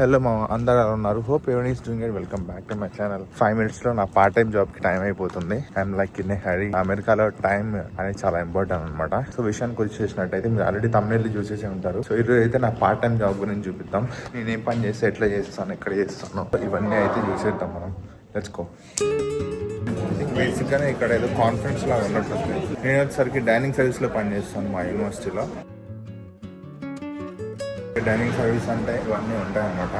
Hello మా అందరూ ఉన్నారు. Hope every is doing it. Welcome back to my channel. 5 minutes లో నా పార్ట్ టైం జాబ్ కి టైం అయిపోతుంది. I'm like in hurry. అమెరికాలో టైం అనేది చాలా ఇంపార్టెంట్ అనమాట. సో విషయానికి వచ్చేసినట్టయితే మీరు ఆల్రెడీ తమిళ చూసేసి ఉంటారు. సో ఈరోజు అయితే నా పార్ట్ టైం జాబ్ గురించి చూపిద్దాం. నేను ఏం పని చేస్తే ఎట్లా చేస్తాను, ఎక్కడ చేస్తాను, ఇవన్నీ అయితే చూసేద్దాం మనం. Let's go. బేసిక్ గానే ఇక్కడ ఏదో కాన్ఫరెన్స్ లాగా ఉన్నట్టుంది. నేను వచ్చేసరికి డైనింగ్ సర్వీస్ లో పని చేస్తాను మా యూనివర్సిటీలో. డైనింగ్ సర్వీస్ అంటే ఇవన్నీ ఉంటాయి అనమాట.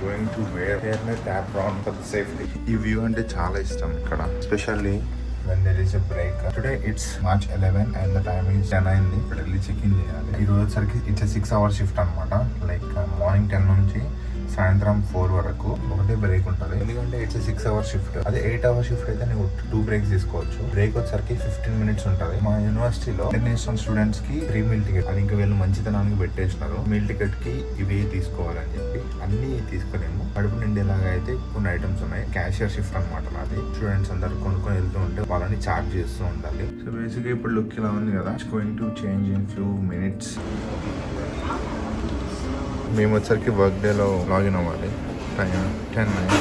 Going to wear tap round for the safety. ఈ వ్యూ అంటే చాలా ఇష్టం ఇక్కడ, especially when there is a break. Today it's March 11 and the time is 10 అయింది. ఇక్కడ వెళ్ళి చెక్ ఇన్ చేయాలి. ఈ రోజు సరికి ఇట్స్ 6 hour షిఫ్ట్ అనమాట. లైక్ మార్నింగ్ 10 నుంచి సాయంత్రం 4 వరకు ఒకటే బ్రేక్ ఉంటుంది. ఎందుకంటే ఇట్స్ 6 hour షిఫ్ట్. అదే 8 hour షిఫ్ట్ అయితే నీకు 2 breaks తీసుకోవచ్చు. బ్రేక్ వచ్చేసరికి 15 minutes ఉంటుంది. మా యూనివర్సిటీలో ఇంటర్నేషనల్ స్టూడెంట్స్ కి 3 meal టికెట్, అది ఇంకా వీళ్ళు మంచితనానికి పెట్టేసినారు. మీల్ టికెట్ కి ఇవి తీసుకోవాలని చెప్పి అన్ని తీసుకునేము. కడుపు నిండేలాగా అయితే కొన్ని ఐటమ్స్ ఉన్నాయి. క్యాషియర్ షిఫ్ట్ అనమాట నాది. స్టూడెంట్స్ అందరు కొనుక్కొని వెళ్తూ ఉంటే వాళ్ళని చార్జ్ చేస్తూ ఉండాలి. సో బేసిక్ గా ఇప్పుడు లుక్ ఇలా ఉంది కదా. It's going to change in few minutes. మేము వచ్చరికి వర్క్ డేలో లాగిన్ అవ్వాలి. టైం 10:09.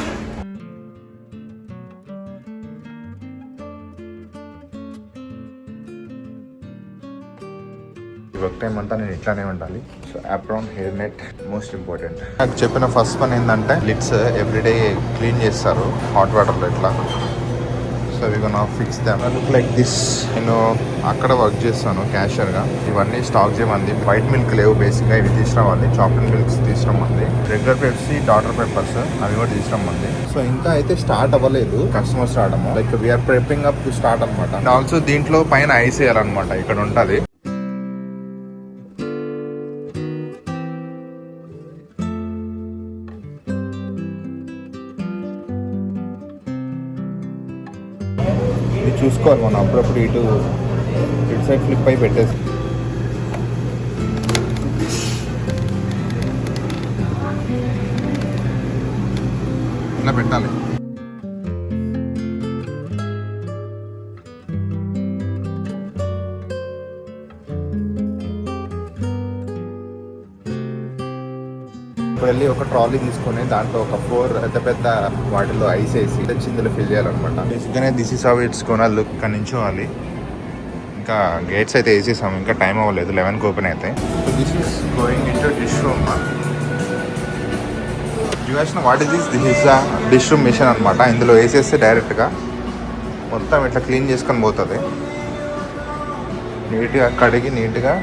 వర్క్ టైం అంతా నేను ఇట్లానే ఉండాలి. So apron hair net most important. నాకు చెప్పిన ఫస్ట్ పని ఏంటంటే లిడ్స్ ఎవ్రీడే క్లీన్ చేస్తారు హాట్ వాటర్లో ఇట్లా. So we gonna fix them. Look like this. నేను అక్కడ వర్క్ చేస్తాను క్యాషియర్గా. ఇవన్నీ స్టాక్ చేయమంది. వైట్ మిల్క్ లేవు బేసిక్గా, ఇవి తీసుకురావాలి. చాక్లెట్ మిల్క్స్ తీసుకురమ్మంది. రెగ్యులర్ పెప్సీ, డాటర్ పెప్పర్స్ అవి కూడా తీసుకురమ్మంది. సో ఇంకా అయితే స్టార్ట్ అవ్వలేదు, కస్టమర్స్ రావడము. Like we're preparing up to start అనమాట. ఆల్సో దీంట్లో పైన ఐస్ వేయాలన్నమాట. ఇక్కడ ఉంటుంది. చూసుకోవాలి మనం అప్పుడప్పుడు. ఇటు సైడ్ ఫ్లిప్ అయి పెట్టేసి ఇలా పెట్టాలి. ఇప్పుడు వెళ్ళి ఒక ట్రాలీ తీసుకొని దాంట్లో ఒక 4 పెద్ద వాటిలో ఐస్ వేసి చిందులు ఫిల్ చేయాలన్నమాట. బేసిక్గానే this is how it's gonna look. ఇక్కడ నించోవాలి. ఇంకా గేట్స్ అయితే వేసేసాము, ఇంకా టైం అవ్వలేదు. 11కి ఓపెన్ అవుతాయి. This is going into dish room. What is this is the dish room machine అనమాట. ఇందులో వేసేస్తే డైరెక్ట్గా మొత్తం ఇట్లా క్లీన్ చేసుకొని పోతుంది. నీట్గా కడిగి నీట్గా.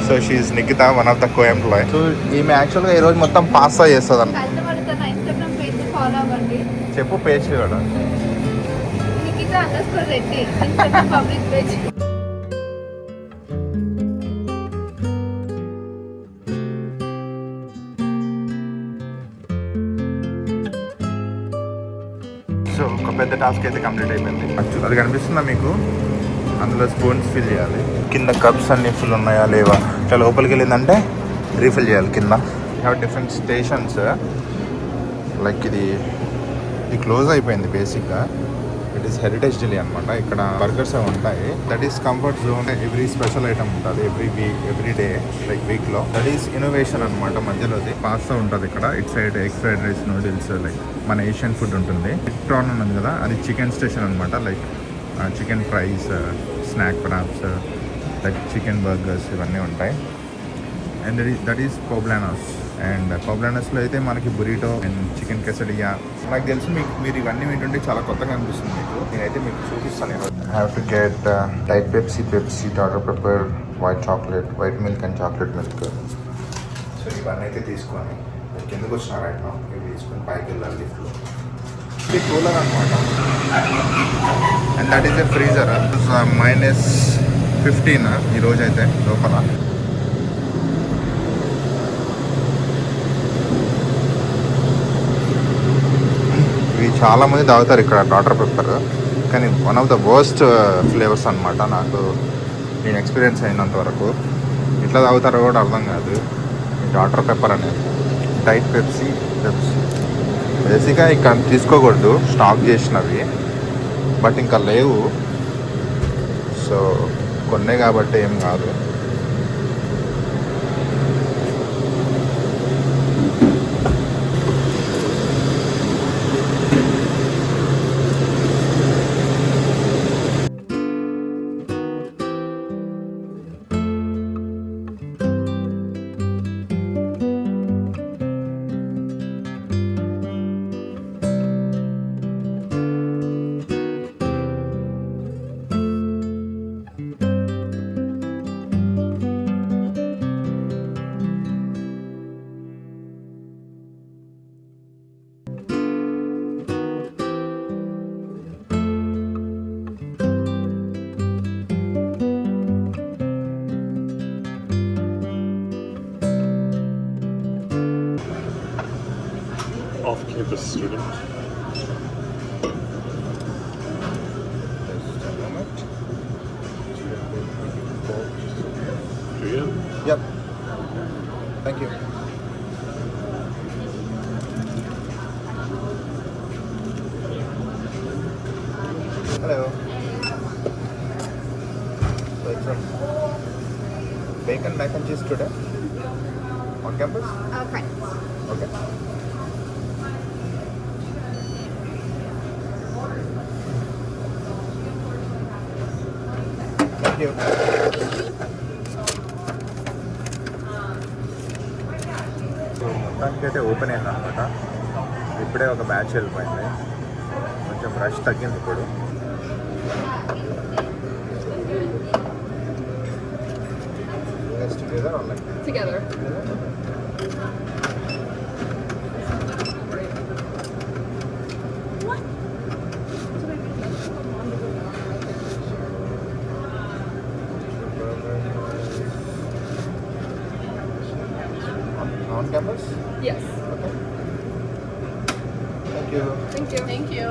So she's Nikhita, one of the co employee. సో ఈమె యాక్చువల్గా ఈ రోజు మొత్తం పాస్తా చేస్తుంది అన్న. చెప్పు పేజ్ కూడా. సో ఒక పెద్ద టాస్క్ అయితే కంప్లీట్ అయిపోయింది. అది కనిపిస్తుందా మీకు? అందులో స్పూన్స్ ఫిల్ చేయాలి. కింద కప్స్ అన్ని ఫుల్ ఉన్నాయా లేవా, ఇట్లా లోపలికి వెళ్ళిందంటే రీఫిల్ చేయాలి. కింద హ్యావ్ డిఫరెంట్ స్టేషన్స్. లైక్ ఇది క్లోజ్ అయిపోయింది బేసిక్గా. ఇట్ ఈస్ హెరిటేజ్ ఢిల్లీ అనమాట. ఇక్కడ బర్గర్స్ అవి ఉంటాయి. That is comfort zone. Every special item ఉంటుంది ఎవ్రీ డే, లైక్ వీక్లో. దట్ ఈస్ ఇన్నోవేషన్ అనమాట. మధ్యలోది పాస్తా ఉంటుంది ఇక్కడ. It side egg fried rice, noodles, like మన ఏషియన్ ఫుడ్ ఉంటుంది. ప్రాన్ ఉన్నది కదా, అది చికెన్ స్టేషన్ అనమాట. Like chicken fries, snack props, like chicken burgers ఇవన్నీ ఉంటాయి. And that is Poblanos. And పోబ్లానోస్లో అయితే మనకి బురిటో అండ్ చికెన్ కెసడియా. నాకు తెలిసి మీరు ఇవన్నీ వింటుంటే చాలా కొత్తగా అనిపిస్తుంది మీకు. నేనైతే మీకు చూపిస్తాను. Have to get diet Pepsi, daughter pepper, white chocolate, white milk and chocolate milk. So ఇవన్నీ అయితే తీసుకొని కిందకు వచ్చినారు. ఇవి తీసుకొని పైకి వెళ్ళాలి లిఫ్ట్లో. ఇది కూలర్ అనమాట. And that is a freezer. -15 ఈరోజు అయితే లోపల. ఇవి చాలామంది తాగుతారు ఇక్కడ డాక్టర్ పెప్పర్, కానీ one of the worst flavours అనమాట. నాకు నేను ఎక్స్పీరియన్స్ అయినంత వరకు ఎట్లా తాగుతారో కూడా అర్థం కాదు ఈ డాక్టర్ పెప్పర్ అనేది. డైట్ పెప్సీ బేసిక్గా ఇక్కడ తీసుకోకూడదు, స్టాక్ చేసినవి, బట్ ఇంకా లేవు. సో కొన్నే కాబట్టి ఏం కాదు. Off-campus student. Do you? Yep. Thank you. Hello. So it's a bacon mac and cheese today on campus? Correct. Okay. Thank you. మొత్తానికి అయితే ఓపెన్ అయింది అనమాట. ఇప్పుడే ఒక బ్యాచ్ వెళ్ళిపోయింది, కొంచెం రష్ తగ్గింది ఇప్పుడు. Together. On campus? Yes. Okay. Thank you. Thank you. Thank you.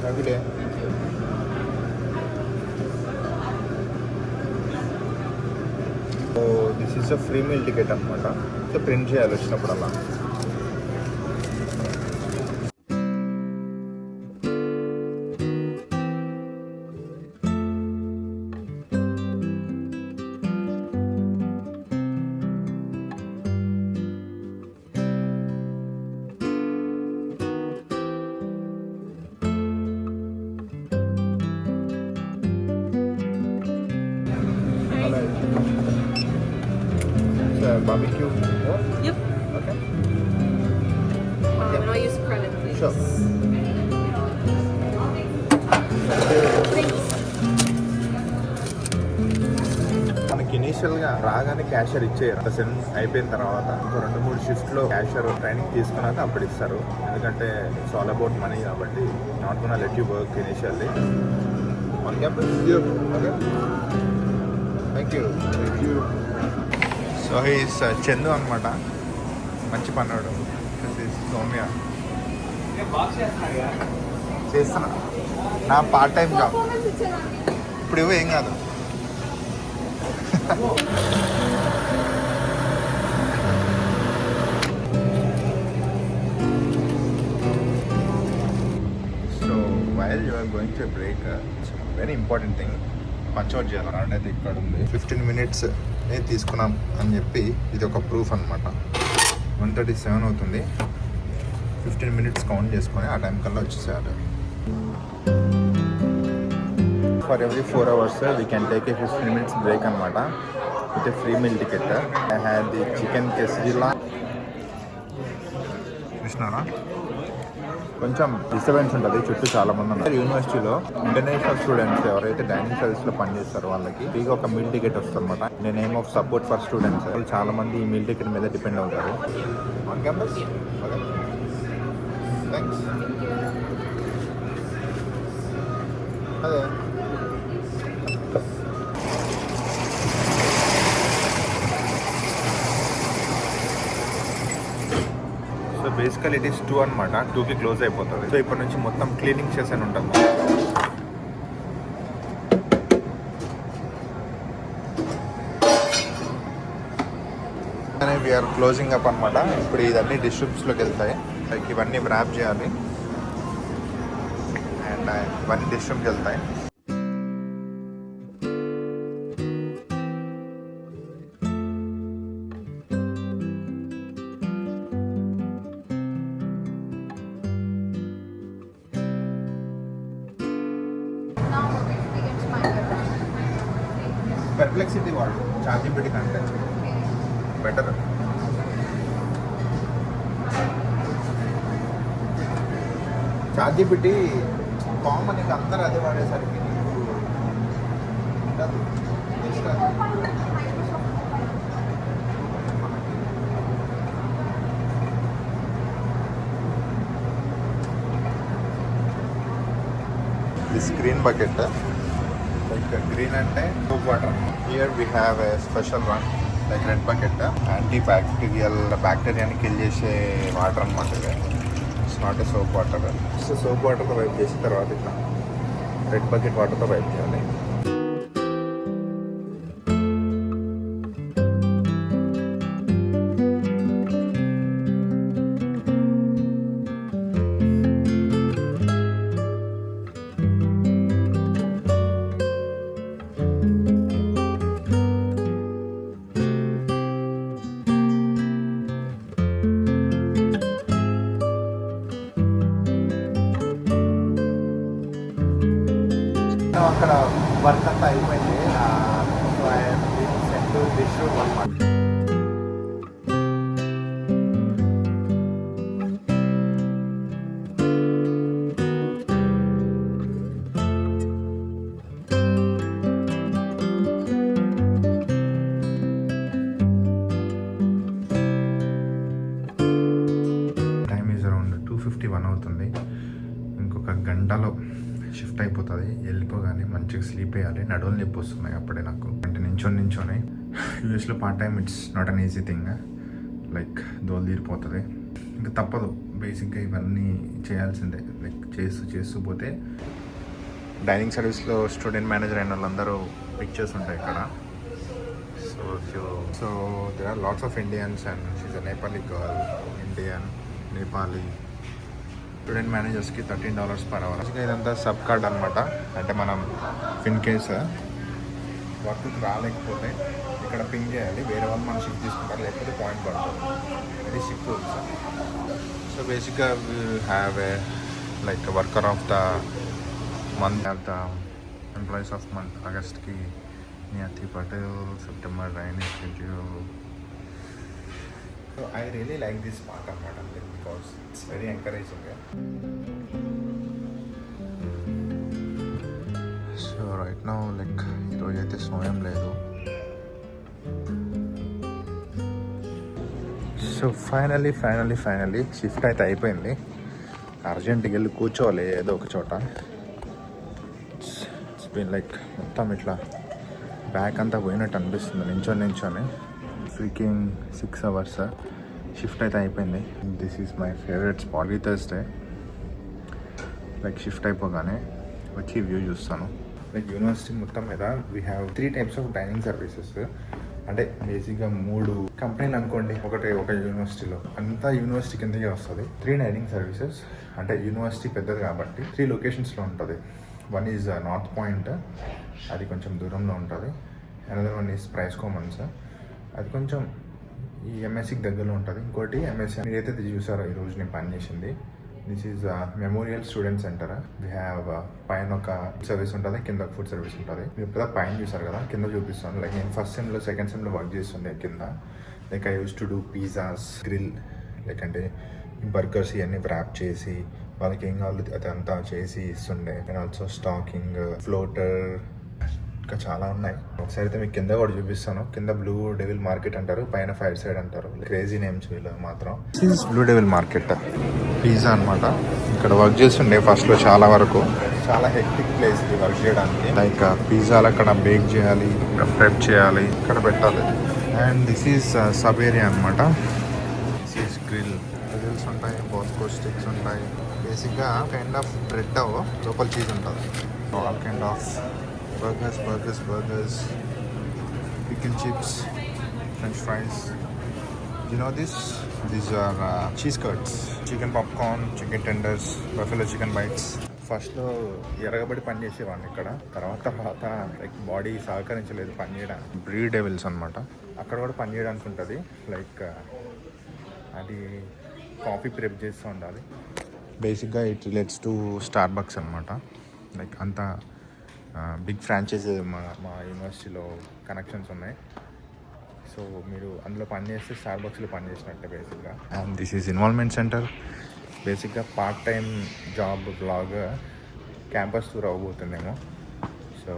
Have a good day. Thank you. So this is a free meal ticket అనమాట. సో ప్రింట్ చేయాలి వచ్చినప్పుడల్లా. Barbecue. Yep. Okay. And I'll use credit, please. Sure. Thanks. మనకి ఇనీషియల్గా రాగానే cashier ఇచ్చేయరు. సెన్ అయిపోయిన తర్వాత ఇంకో 2-3 షిఫ్ట్లో క్యాషియర్ ట్రైనింగ్ తీసుకున్నాక అప్పుడు ఇస్తారు. ఎందుకంటే ఇట్స్ ఆల్ అబౌట్ మనీ కాబట్టి not gonna let you work initially on campus. Okay, thank you. So he's Chandu అనమాట, మంచి పన్నాడు. సౌమ్య చేస్తున్నా నా పార్ట్ టైం జాబ్. ఇప్పుడు ఇవ్వ ఏం కాదు. So while you are going to break, very important thing punch out చేయాలి. అయితే ఇక్కడ ఉంది 15 minutes తీసుకున్నాం అని చెప్పి ఇది ఒక ప్రూఫ్ అనమాట. 1:37 అవుతుంది. 15 minutes కౌంట్ చేసుకొని ఆ టైం కల్లా వచ్చేసారు. For every 4 hours we can take a 15 minutes break అనమాట. With free meal ticket. I had the chicken quesadilla. చూసినారా, కొంచెం డిస్టర్బెన్స్ ఉంటుంది, చుట్టూ చాలా మంది ఉన్నారు. యూనివర్సిటీలో ఇంటర్నేషనల్ స్టూడెంట్స్ ఎవరైతే డైనింగ్ సర్వీస్లో పనిచేస్తారో వాళ్ళకి ఫ్రీగా ఒక మీల్ టికెట్ వస్తుంది అనమాట. In the name of support for students. వాళ్ళు చాలా మంది ఈ మీల్ టికెట్ మీద డిపెండ్ అవుతారు. On campus. థ్యాంక్స్. అదే సో బేసికల్ ఇట్ ఈస్ 2 అనమాట. 2కి క్లోజ్ అయిపోతుంది. సో ఇప్పటి నుంచి మొత్తం క్లీనింగ్ చేసాను ఉంటుంది. వీఆర్ క్లోజింగ్ అప్ అనమాట. ఇప్పుడు ఇవన్నీ డిస్ట్రిబ్యూట్స్లోకి వెళ్తాయి. లైక్ ఇవన్నీ ర్యాప్ చేయాలి అండ్ ఇవన్నీ డిస్ట్రిబ్యూట్కి వెళ్తాయి. పెర్ప్లెక్సిటీ వాడు చార్జిబిలిటీ కంటే బెటర్. చార్జిబిలిటీ కామన్ ఇంకా అందరూ అదే వాడేసరికి నీకు ఉండదు. Extra. This green bucket, like green and soap water. Here we have a special one, like red bucket, antibacterial bacteria kill chese water anamata. It's not a soap water. So soap water to wipe chesi tarvata itla red bucket water to wipe cheyali. అక్కడ work అంతా అయిపోయింది. Set dish అనమాట. Time is around 2:51 అవుతుంది. ఇంకొక గంటలో shift అయిపోతుంది. వెళ్ళిపోగానే మంచిగా స్లీప్ వేయాలి. నడువులు నొప్పి వస్తున్నాయి అప్పుడే నాకు. అంటే నించొని యూఎస్లో part time it's not an easy thing. Like దోలు తీరిపోతుంది. ఇంకా తప్పదు. బేసిక్గా ఇవన్నీ చేయాల్సిందే. లైక్ చేస్తూ పోతే డైనింగ్ సర్వీస్లో స్టూడెంట్ మేనేజర్ అయిన వాళ్ళందరూ పిక్చర్స్ ఉంటాయి ఇక్కడ. So there are lots of Indians and she's a Nepali girl. Indian, Nepali student మేనేజర్స్కి $13 per hour. ఇదంతా సబ్ కార్డ్ అనమాట. అంటే మనం ఇన్ కేస్ వర్క్కి రాలేకపోతే ఇక్కడ పింగ్ చేయాలి. వేరే వాళ్ళు మనం షిఫ్ట్ తీసుకుంటారు, లేకపోతే పాయింట్ పడుతుంది. ఇది షిఫ్ట్ రూల్స్. సో బేసిక్గా we have a like worker of the month, of the employees of month. ఆగస్ట్కి Niyati Patel, September Rainy schedule. So I really like this part of Madam because it's very encouraging. So right now like ఈరోజు అయితే సోయం లేదు. So finally shift అయితే అయిపోయింది. అర్జెంట్కి వెళ్ళి కూర్చోవాలి ఏదో ఒక చోట. ఇట్స్ బీన్ లైక్ మొత్తం ఇట్లా బ్యాక్ అంతా పోయినట్టు అనిపిస్తుంది నించొని. ఫ్రీకింగ్ 6 hours షిఫ్ట్ అయితే అయిపోయింది. This is my favourite spot. Thursday like shift అయిపోగానే వచ్చి వ్యూ చూస్తాను. లైక్ యూనివర్సిటీ మొత్తం మీద we have 3 types of dining services. అంటే బేసిక్గా 3 కంపెనీలు అనుకోండి. ఒక యూనివర్సిటీలో అంతా యూనివర్సిటీ కిందకే వస్తుంది. 3 డైనింగ్ సర్వీసెస్. అంటే యూనివర్సిటీ పెద్దది కాబట్టి 3 లొకేషన్స్లో ఉంటుంది. వన్ ఈజ్ నార్త్ పాయింట్, అది కొంచెం దూరంలో ఉంటుంది. Another one is price Commons, అది కొంచెం ఈ ఎంఎస్సికి దగ్గరలో ఉంటుంది. ఇంకోటి ఎంఎస్సి మీరైతే చూసారో ఈరోజు నేను పని చేసింది. This is memorial student centre. We have పైన ఒక సర్వీస్ ఉంటుంది, కింద ఒక ఫుడ్ సర్వీస్ ఉంటుంది. మీరు ఇప్పుడు పైన చూసారు కదా, కింద చూపిస్తాను. లైక్ నేను ఫస్ట్ సెమ్లో సెకండ్ సెమ్లో వర్క్ చేస్తుండే కింద. Like I use to do pizzas, grill, like అంటే బర్గర్స్ ఇవన్నీ ర్యాప్ చేసి వాళ్ళకి ఏం కావాలి అదంతా చేసి ఇస్తుండే. అండ్ ఆల్సో స్టాకింగ్, ఫ్లోటర్, ఇంకా చాలా ఉన్నాయి. ఒకసారి అయితే మీకు కింద కూడా చూపిస్తాను. కింద బ్లూ డెవిల్ మార్కెట్ అంటారు, పైన ఫైర్ సైడ్ అంటారు. క్రేజీ నేమ్స్ వీళ్ళు మాత్రం. బ్లూ డెవిల్ మార్కెట్ పిజ్జా అనమాట. ఇక్కడ వర్క్ చేస్తుండే ఫస్ట్లో చాలా వరకు. చాలా హెక్టిక్ ప్లేస్ ఇది వర్క్ చేయడానికి. లైక్ పిజ్జాలు అక్కడ బేక్ చేయాలి, ప్రెప్ చేయాలి, ఇక్కడ పెట్టాలి. And this is sub area అనమాట. This is grill. గ్రిల్స్ ఉంటాయి, బోస్కో స్టిక్స్ ఉంటాయి. బేసిక్గా కైండ్ ఆఫ్ బ్రెడ్ లోపల చీజ్ ఉంటుంది. All kind of burgers, pickle chips, French fries. You know this? These are cheese curds, chicken popcorn, chicken tenders, buffalo chicken bites. ఫస్ట్లో ఎరగబడి పని చేసేవాడిని ఇక్కడ. తర్వాత లైక్ బాడీ సహకరించలేదు పని చేయడానికి. బ్రీ డెవిల్స్ అనమాట. అక్కడ కూడా పని చేయడానికి ఉంటుంది. లైక్ అది కాఫీ ప్రిప్ చేస్తూ ఉండాలి. బేసిక్గా it relates to Starbucks అనమాట. లైక్ అంత బిగ్ ఫ్రాంచైజీ మా యూనివర్సిటీలో కనెక్షన్స్ ఉన్నాయి. సో మీరు అందులో పని చేస్తే స్టార్ బక్స్లో పని చేసినట్టే బేసిక్గా. And this is involvement center. బేసిక్గా పార్ట్ టైం జాబ్ లాగా క్యాంపస్ టూర్ అవ్వబోతుందేమో. So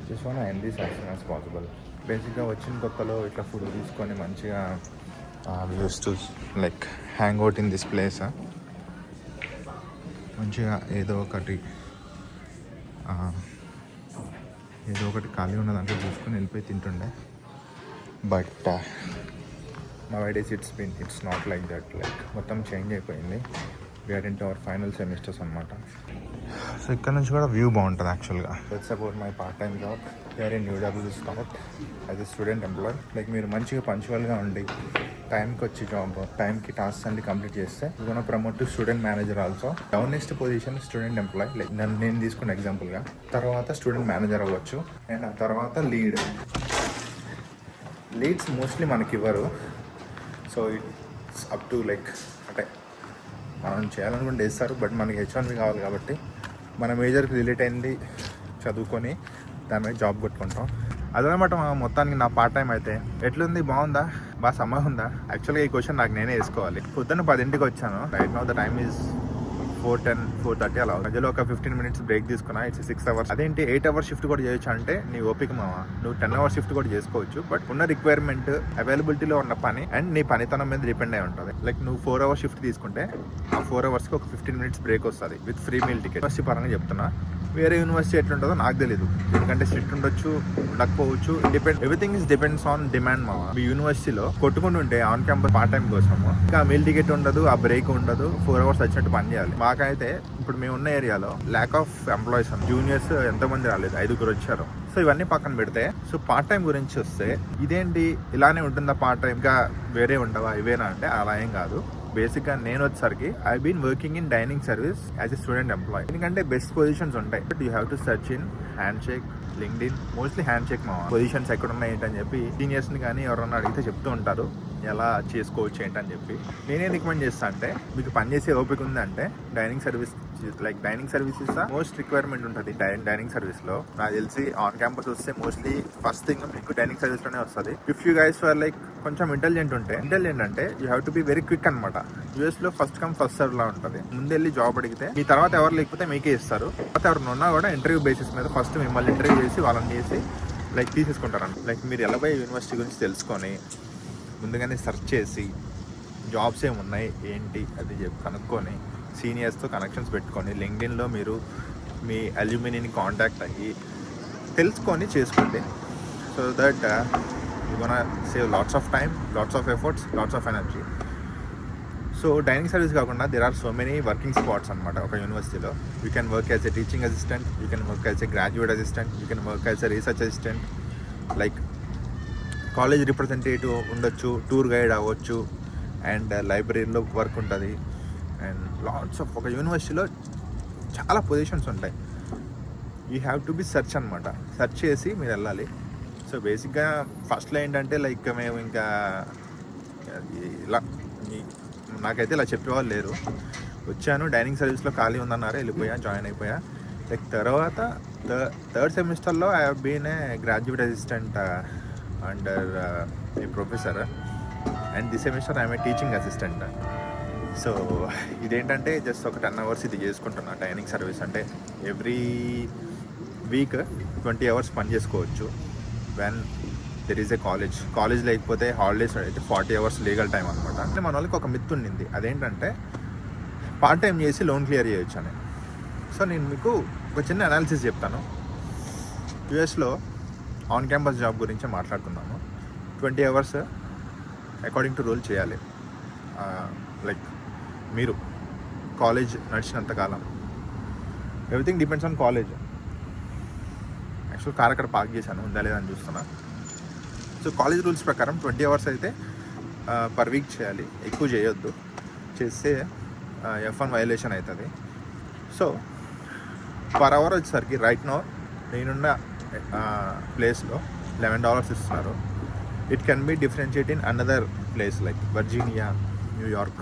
just one end this as soon as possible. బేసిక్గా వచ్చిన కొత్తలో ఇట్లా ఫుడ్ తీసుకొని మంచిగా use to like hang out in this place. మంచిగా ఏదో ఒకటి ఖాళీ ఉన్నదంటే చూసుకొని వెళ్ళిపోయి తింటుండే. But nowadays it's not like that. Like మొత్తం చేంజ్ అయిపోయింది. We are into our final semesters అనమాట. సో ఇక్కడ నుంచి కూడా వ్యూ బాగుంటుంది యాక్చువల్గా. It's about my part time job here in UW Stout as a student employee. Like మీరు మంచిగా పంచువల్గా ఉండి టైంకి వచ్చి జాబ్ టైంకి టాస్క్ అన్ని కంప్లీట్ చేస్తే you gonna promote to student manager also. Downest position student employee. Like నేను తీసుకున్న ఎగ్జాంపుల్గా. తర్వాత స్టూడెంట్ మేనేజర్ అవ్వచ్చు. అండ్ ఆ తర్వాత లీడ్స్ మోస్ట్లీ మనకి ఇవ్వరు. So it's up to like అంటే మనం చేయాలనుకుంటే ఇస్తారు. బట్ మనకి H1B కావాలి కాబట్టి మన మేజర్కి రిలేట్ అయింది చదువుకొని దాని మీద జాబ్ కొట్టుకుంటాం. అదనమాట మొత్తానికి నా పార్ట్ టైం అయితే. ఎట్లుంది? బాగుందా? బాగా సమ్మగా ఉందా? యాక్చువల్గా ఈ క్వశ్చన్ నాకు నేనే వేసుకోవాలి. పొద్దున్న 10కి వచ్చాను. Right now the time is 4:10, 4:30 అలా. మధ్యలో ఒక 15 minutes బ్రేక్ తీసుకున్నా. It's 6 hours. అదేంటి 8 hours షిఫ్ట్ కూడా చేయొచ్చు అంటే నీ ఓపిక మావా. నువ్వు 10 hours షిఫ్ట్ కూడా చేసుకోవచ్చు. బట్ ఉన్న రిక్వైర్మెంట్ అవైలబిలిటీలో ఉన్న పని అండ్ నీ పనితనం మీద డిపెండ్ అయి ఉంటుంది. లైక్ నువ్వు 4 hours షిఫ్ట్ తీసుకుంటే ఆ 4 hours ఒక 15 minutes బ్రేక్ వస్తుంది with free meal ticket. University పరంగా చెప్తున్నా. వేరే యూనివర్సిటీ ఎట్లుంటుందో నాకు తెలీదు. ఎందుకంటే స్ట్రిక్ట్ ఉండొచ్చు, ఉండకపోవచ్చు. Everything is depends on demand మావా. మీ యూనివర్సిటీలో కొట్టుకుంటుంటే ఆన్ క్యాంపస్ పార్ట్ టైం కోసము ఇంకా మీల్ టికెట్ ఉండదు, ఆ బ్రేక్ ఉండదు. 4 hours వచ్చినట్టు పని చేయాలి. మాకైతే ఇప్పుడు మేము ఉన్న ఏరియాలో ల్యాక్ ఆఫ్ ఎంప్లాయీస్. జూనియర్స్ ఎంతమంది రాలేదు, 5 వచ్చారు. సో ఇవన్నీ పక్కన పెడితే సో పార్ట్ టైం గురించి వస్తే ఇదేంటి ఇలానే ఉంటుందా పార్ట్ టైం, ఇంకా వేరే ఉండవా ఇవేనా అంటే అలా ఏం కాదు. బేసిక్గా నేను వచ్చేసరికి I been working in dining service as a student employee. ఎందుకంటే బెస్ట్ పొజిషన్స్ ఉంటాయి. But you have to search in Handshake, LinkedIn. Mostly Handshake మా పొజిషన్స్ ఎక్కడ ఉన్నాయి ఏంటని చెప్పి సీనియర్స్ని కానీ ఎవరన్నా అడిగితే చెప్తూ ఉంటారు ఎలా చేసుకోవచ్చు ఏంటని చెప్పి. నేనే రికమెండ్ చేస్తా అంటే మీకు పనిచేసే ఓపిక ఉందంటే dining service. Like dining service is the most requirement ఉంటుంది డైనింగ్ సర్వీస్ లో. నాకు తెలిసి ఆన్ క్యాంపస్ వస్తే మోస్ట్లీ ఫస్ట్ థింగ్ మీకు డైనింగ్ సర్వీస్ లోనే వస్తుంది. If you guys for like కొంచెం ఇంటెలిజెంట్ అంటే you have to be very quick అనమాట. యూఎస్ లో ఫస్ట్ కమ్ ఫస్ట్ సర్వ్ లా ఉంటుంది. ముందెళ్ళి జాబ్ అడిగితే మీ తర్వాత ఎవరు లేకపోతే మీకే ఇస్తారు. తర్వాత ఎవరిని ఉన్నా కూడా ఇంటర్వ్యూ బేసిస్ మీద ఫస్ట్ మిమ్మల్ని ఇంటర్వ్యూ చేసి వాళ్ళని చేసి లైక్ తీసేసుకుంటారు. లైక్ మీరు ఎలా పోయి యూనివర్సిటీ గురించి తెలుసుకొని ముందుగానే సెర్చ్ చేసి జాబ్స్ ఏమున్నాయి ఏంటి అది చెప్పి కనుక్కొని సీనియర్స్తో కనెక్షన్స్ పెట్టుకొని లింక్డ్ఇన్లో మీరు మీ అల్యూమినిని కాంటాక్ట్ అయ్యి తెలుసుకొని చేసుకోండి. So that you gonna save lots of time, lots of efforts, lots of energy. So dining service కాకుండా there are so many working spots అనమాట ఒక యూనివర్సిటీలో. You can work as a teaching assistant, you can work as a graduate assistant, you can work as a research assistant. Like college representative ఉండొచ్చు, tour guide అవ్వచ్చు, and లైబ్రరీలో work ఉంటుంది. And lots of ఒక యూనివర్సిటీలో చాలా positions ఉంటాయి. You have to be search అనమాట. Search చేసి మీరు వెళ్ళాలి. సో బేసిక్గా ఫస్ట్లో ఏంటంటే లైక్ మేము ఇంకా ఇలా నాకైతే ఇలా చెప్పేవాళ్ళు లేరు. వచ్చాను డైనింగ్ సర్వీస్లో ఖాళీ ఉందన్నారు, వెళ్ళిపోయా, జాయిన్ అయిపోయా. లైక్ తర్వాత థర్డ్ సెమిస్టర్లో I have been a graduate assistant under a professor. And this semester I'm a teaching assistant. So ఇదేంటంటే జస్ట్ ఒక 10 hours ఇది చేసుకుంటున్నా డైనింగ్ సర్వీస్. అంటే ఎవ్రీ వీక్ 20 hours పని చేసుకోవచ్చు when there is a college లేకపోతే హాలిడేస్ అయితే 40 hours లీగల్ టైం అనమాట. అంటే మన వాళ్ళకి ఒక మిత్ ఉండింది, అదేంటంటే పార్ట్ టైం చేసి లోన్ క్లియర్ చేయొచ్చు అని. సో నేను మీకు ఒక చిన్న అనాలిసిస్ చెప్తాను. యూఎస్లో ఆన్ క్యాంపస్ జాబ్ గురించి మాట్లాడుతున్నాము. 20 అవర్స్ అకార్డింగ్ టు రూల్ చేయాలి. లైక్ మీరు కాలేజ్ నడిచినంత కాలం. Everything depends on college. Actual car అక్కడ పార్క్ చేశాను, ఉందా లేదా అని చూస్తున్నా. సో కాలేజ్ రూల్స్ ప్రకారం 20 అవర్స్ అయితే పర్ వీక్ చేయాలి, ఎక్కువ చేయొద్దు. చేస్తే F1 వైలేషన్ అవుతుంది. సో పర్ అవర్ వచ్చేసరికి రైట్ నో నేనున్న ప్లేస్లో $11 ఇస్తున్నారు. It can be differentiate in another place like Virginia, New York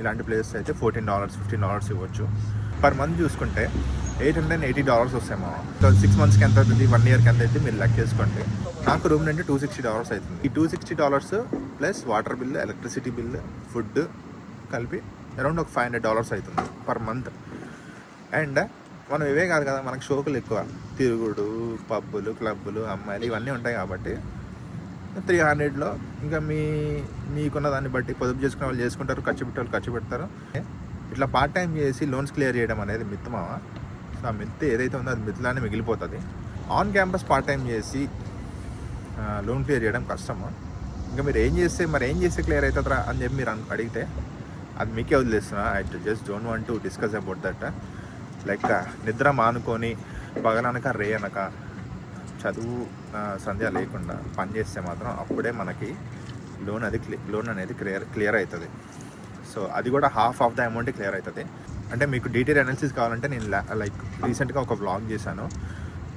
ఇలాంటి ప్లేసెస్ అయితే $14, $15 ఇవ్వచ్చు. పర్ మంత్ చూసుకుంటే $880 వస్తాయేమో. సో 6 మంత్స్కి ఎంత అవుతుంది, 1 ఇయర్కి ఎంత అయితే మీరు లెక్కేసుకోండి. నాకు రూమ్ నుండి $260 అవుతుంది. ఈ $260 plus water bill, electricity bill, food కలిపి అరౌండ్ ఒక $500 అవుతుంది పర్ మంత్. అండ్ మనం ఇవే కాదు కదా, మనకు షోకులు ఎక్కువ, తిరుగుడు, పబ్బులు, క్లబ్బులు, అమ్మాయిలు ఇవన్నీ ఉంటాయి కాబట్టి 300లో ఇంకా మీకున్న దాన్ని బట్టి పొదుపు చేసుకునే వాళ్ళు చేసుకుంటారు, ఖర్చు పెట్టే వాళ్ళు ఖర్చు పెడతారు. ఇట్లా పార్ట్ టైం చేసి లోన్స్ క్లియర్ చేయడం అనేది మిత్తమావా? సో ఆ మిత్ ఏదైతే ఉందో అది మిత్లానే మిగిలిపోతుంది. ఆన్ క్యాంపస్ పార్ట్ టైం చేసి లోన్ క్లియర్ చేయడం కష్టమా? ఇంకా మీరు ఏం చేస్తే క్లియర్ అవుతుందా అని చెప్పి మీరు అడిగితే అది మీకే వదిలేస్తున్నా. I just don't want to discuss about that. Like నిద్ర మానుకొని పగలనక రే అనక చదువు సంధ్య లేకుండా పని చేస్తే మాత్రం అప్పుడే మనకి లోన్ అనేది క్లియర్ అవుతుంది. సో అది కూడా half of the amount clear అవుతుంది. అంటే మీకు డీటెయిల్ అనాలిసిస్ కావాలంటే నేను లైక్ రీసెంట్గా ఒక వ్లాగ్ చేశాను,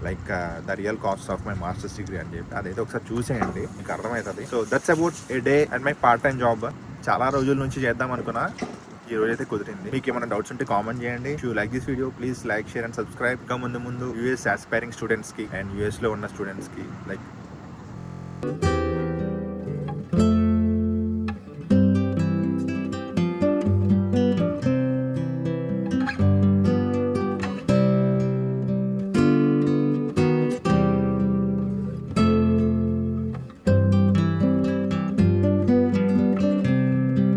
like the real cost of my masters degree అని చెప్పి. అదైతే ఒకసారి చూసేయండి, మీకు అర్థమవుతుంది. So that's about a day and my part time job. చాలా రోజుల నుంచి చేద్దాం అనుకున్నా, ఈ రోజైతే కుదిరింది. మీకు ఏమైనా డౌట్స్ ఉంటే కామెంట్ చేయండి. You like this video please like, share and subscribe. ఇంకా ముందు యూఎస్ ఆస్పైరింగ్ స్టూడెంట్స్కి అండ్ యూఎస్లో ఉన్న స్టూడెంట్స్కి లైక్